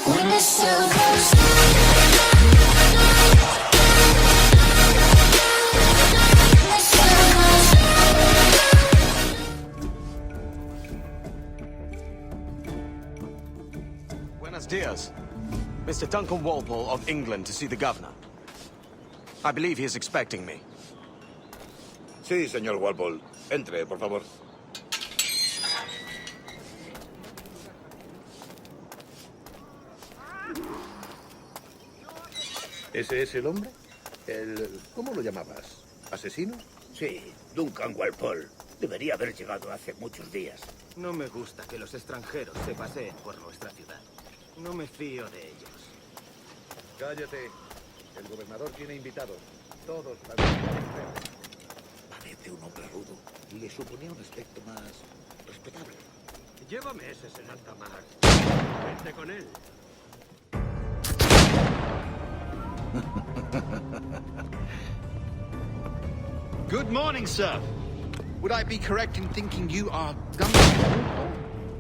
when it's so close. It's so close. Buenos dias. Mr. Duncan Walpole of England to see the governor. I believe he is expecting me. Sí, señor Walpole. Entre, por favor. ¿Ese es el hombre? ¿Cómo lo llamabas? ¿Asesino? Sí, Duncan Walpole. Debería haber llegado hace muchos días. No me gusta que los extranjeros se paseen por nuestra ciudad. No me fío de ellos. Cállate. El gobernador tiene invitados. Todos van Parece un hombre rudo. Le suponía un aspecto más respetable. Llévame ese en alta mar. Vente con él. Good morning, sir. Would I be correct in thinking you are Duncan?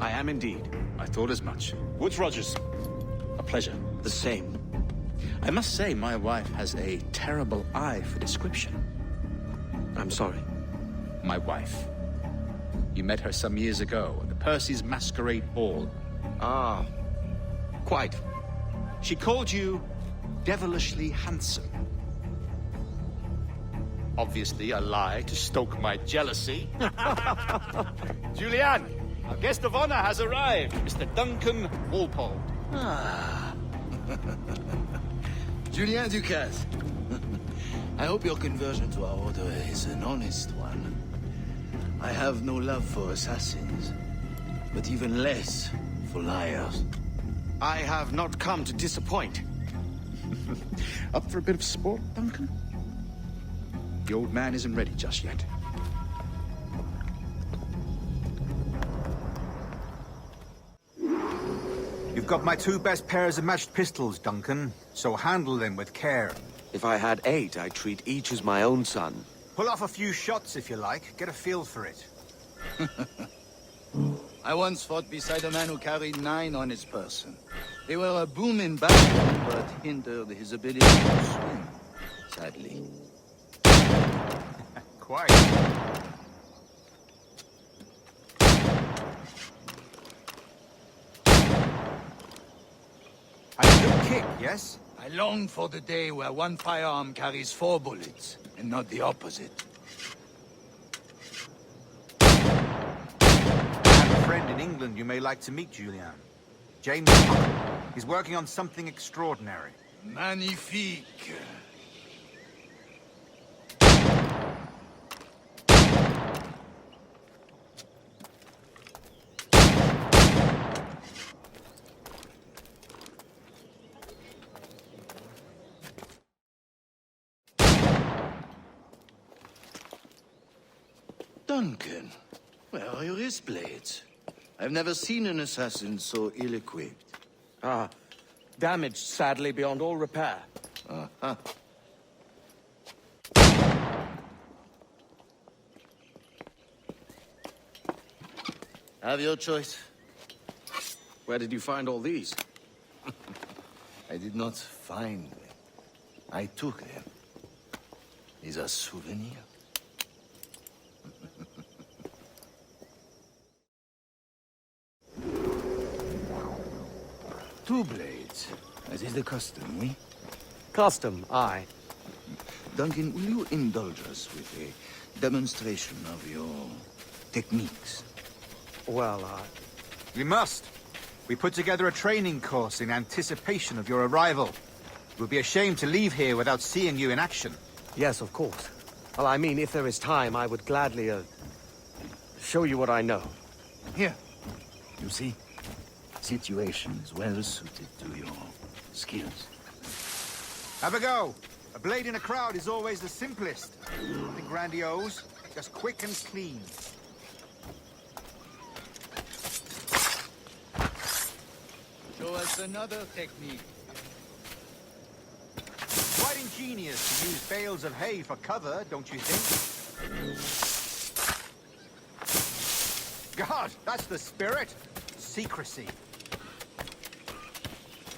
I am indeed. I thought as much. Woods Rogers. A pleasure. The same. I must say, my wife has a terrible eye for description. I'm sorry. My wife. You met her some years ago at the Percy's Masquerade Ball. Ah, quite. She called you devilishly handsome. Obviously a lie to stoke my jealousy. Julianne, our guest of honor has arrived, Mr. Duncan Walpole. Ah. Julien Ducasse. I hope your conversion to our order is an honest one. I have no love for assassins, but even less for liars. I have not come to disappoint. Up for a bit of sport, Duncan? The old man isn't ready just yet. You've got my 2 best pairs of matched pistols, Duncan, so handle them with care. If I had 8, I'd treat each as my own son. Pull off a few shots if you like, get a feel for it. I once fought beside a man who carried 9 on his person. They were a boom in battle, but hindered his ability to swim, sadly. Quite. A good kick, yes? I long for the day where one firearm carries 4 bullets, and not the opposite. I have a friend in England you may like to meet, Julien. James Havoc. He's working on something extraordinary. Magnifique. Duncan, where are your wrist blades? I've never seen an assassin so ill-equipped. Ah, damaged sadly beyond all repair. Uh-huh. Have your choice. Where did you find all these? I did not find them. I took them. These are souvenirs. 2 blades, as is the custom, oui? Custom, aye. Duncan, will you indulge us with a demonstration of your techniques? Well, We must. We put together a training course in anticipation of your arrival. It would be a shame to leave here without seeing you in action. yes, of course. Well, I mean, if there is time, I would gladly, show you what I know. Here. You see? Situation is well suited to your skills. Have a go. A blade in a crowd is always the simplest. Nothing grandiose, just quick and clean. Show us another technique. Quite ingenious to use bales of hay for cover, don't you think? God, that's the spirit. Secrecy.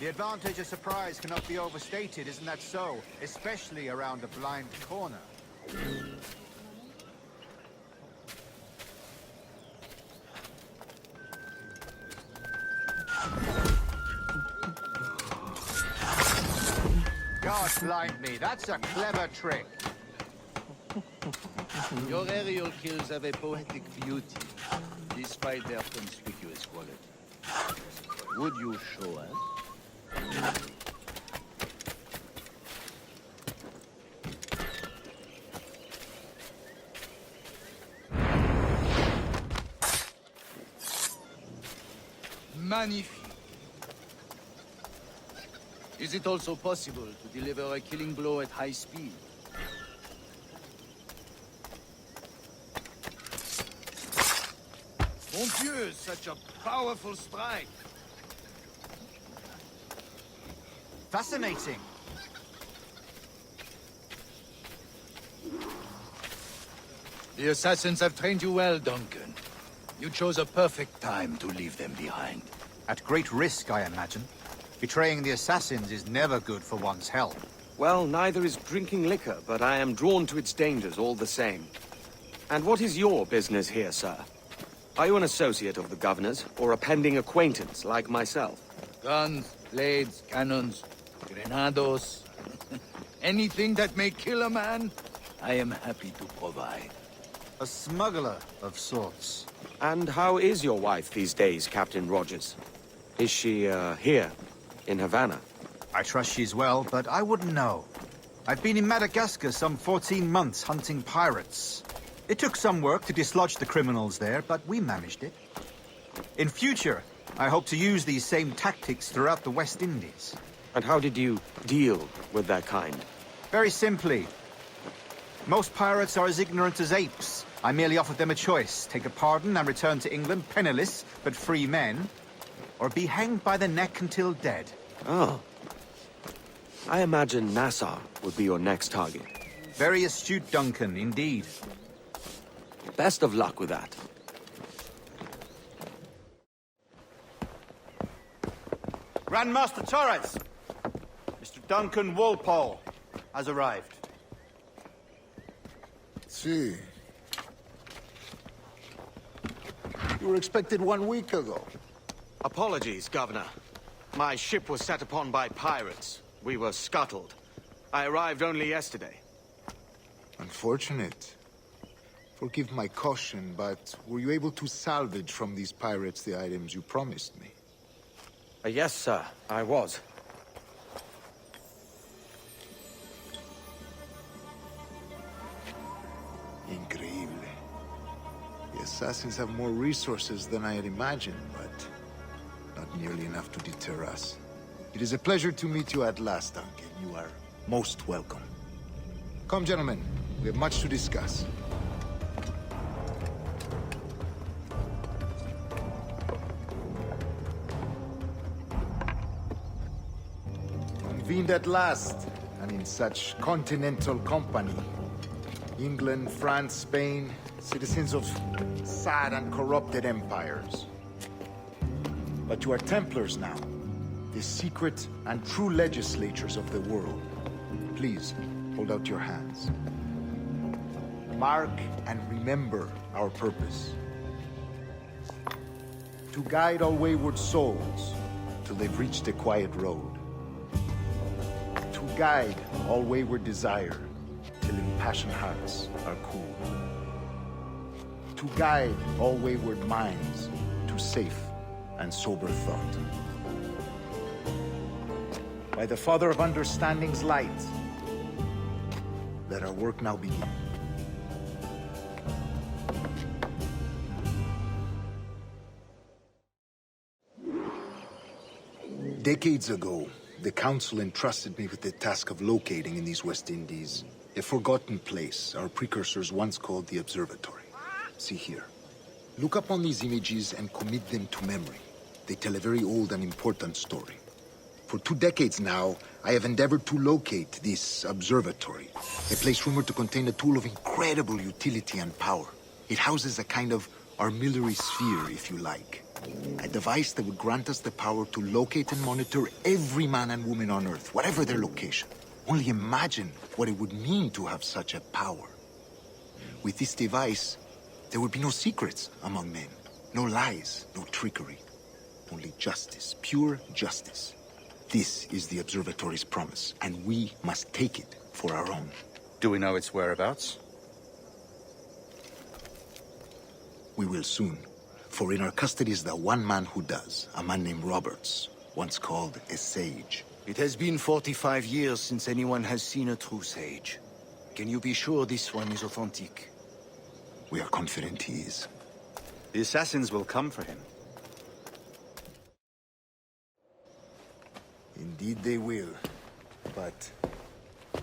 The advantage of surprise cannot be overstated, isn't that so? Especially around a blind corner. God blind me, that's a clever trick. Your aerial kills have a poetic beauty, despite their conspicuous quality. Would you show us? Magnifique. Is it also possible to deliver a killing blow at high speed? Mon Dieu, such a powerful strike! Fascinating. The assassins have trained you well, Duncan. You chose a perfect time to leave them behind. At great risk, I imagine. Betraying the assassins is never good for one's health. Well, neither is drinking liquor, but I am drawn to its dangers all the same. And what is your business here, sir? Are you an associate of the governor's, or a pending acquaintance like myself? Guns, blades, cannons, grenados. Anything that may kill a man, I am happy to provide. A smuggler of sorts. And how is your wife these days, Captain Rogers? Is she, here, in Havana? I trust she's well, but I wouldn't know. I've been in Madagascar some 14 months hunting pirates. It took some work to dislodge the criminals there, but we managed it. In future, I hope to use these same tactics throughout the West Indies. And how did you deal with that kind? Very simply. Most pirates are as ignorant as apes. I merely offered them a choice. Take a pardon and return to England penniless, but free men. Or be hanged by the neck until dead. Oh. I imagine Nassau would be your next target. Very astute, Duncan, indeed. Best of luck with that. Grandmaster Torres! Mr. Duncan Walpole has arrived. See. You were expected 1 week ago. Apologies, Governor. My ship was set upon by pirates. We were scuttled. I arrived only yesterday. Unfortunate. Forgive my caution, but were you able to salvage from these pirates the items you promised me? Yes, sir, I was. Increíble. The assassins have more resources than I had imagined, but not nearly enough to deter us. It is a pleasure to meet you at last, Duncan. You are most welcome. Come, gentlemen. We have much to discuss. Convened at last, and in such continental company. England, France, Spain, citizens of sad and corrupted empires. But you are Templars now, the secret and true legislators of the world. Please, hold out your hands. Mark and remember our purpose. To guide all wayward souls till they've reached a quiet road. To guide all wayward desire till impassioned hearts are cool. To guide all wayward minds to safe and sober thought. By the Father of Understanding's light, let our work now begin. Decades ago, the Council entrusted me with the task of locating in these West Indies a forgotten place our precursors once called the Observatory. See here. Look upon these images and commit them to memory. They tell a very old and important story. For 2 decades now, I have endeavored to locate this observatory, a place rumored to contain a tool of incredible utility and power. It houses a kind of armillary sphere, if you like. A device that would grant us the power to locate and monitor every man and woman on Earth, whatever their location. Only imagine what it would mean to have such a power. With this device, there would be no secrets among men. No lies, no trickery. Only justice, pure justice. This is the Observatory's promise, and we must take it for our own. Do we know its whereabouts? We will soon. For in our custody is the one man who does, a man named Roberts, once called a sage. It has been 45 years since anyone has seen a true sage. Can you be sure this one is authentic? We are confident he is. The assassins will come for him. Indeed they will. But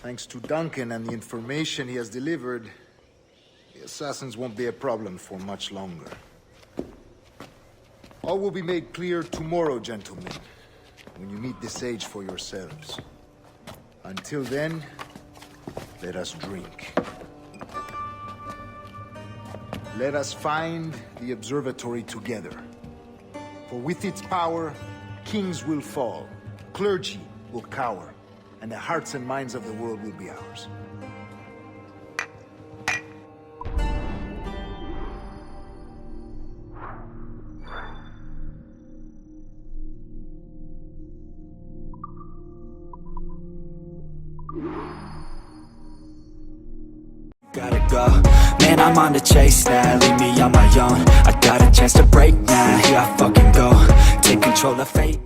thanks to Duncan and the information he has delivered, the assassins won't be a problem for much longer. All will be made clear tomorrow, gentlemen, when you meet the sage for yourselves. Until then, let us drink. Let us find the observatory together. For with its power, kings will fall, clergy will cower, and the hearts and minds of the world will be ours. Gotta go, man, I'm on the chase now. Leave me on my own, I got a chance to break now. Here I fucking go, take control of fate.